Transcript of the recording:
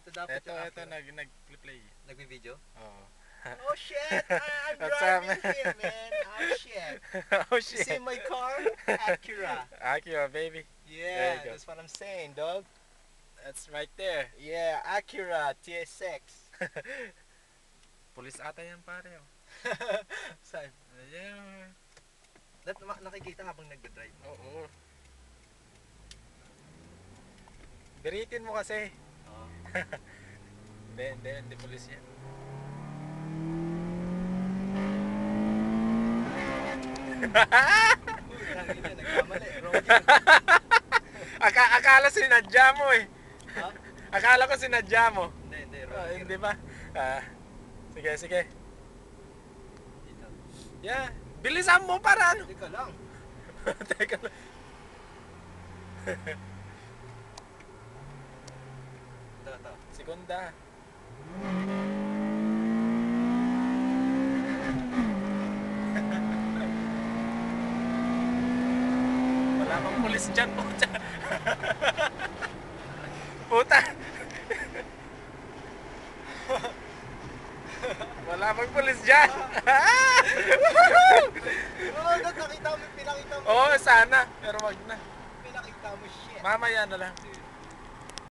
Dito dapat Ito, yung ito, nag-play. Nagbi-video? Oo. Oh shit! I'm What's driving up, man? here, man. Oh shit. Oh, You see shit. my car? Acura. Acura, baby. There Yeah, you go. that's what I'm saying, dog. That's right there. Yeah, Acura TSX. Pulis ata yan, pare. Oh. Saan? Yeah. Nakikita habang nagda-drive. Oo. Biritin mo kasi. Oo. Hindi pulis yan. Nagkamali. Akala sinadya mo eh. Ha? Akala ko sinadya mo. Hindi. Hindi ba? Sige. Dito. Yeah. Bilisan mo para ano. Teka lang. Teka lang. Ito. Segunda. Wala bang pulis dyan, puta. Puta. Wala bang pulis dyan. Oh, nakita mo, pinakita mo. Oo, sana. Pero wag na. Pinakita mo, shit. Mamaya na lang.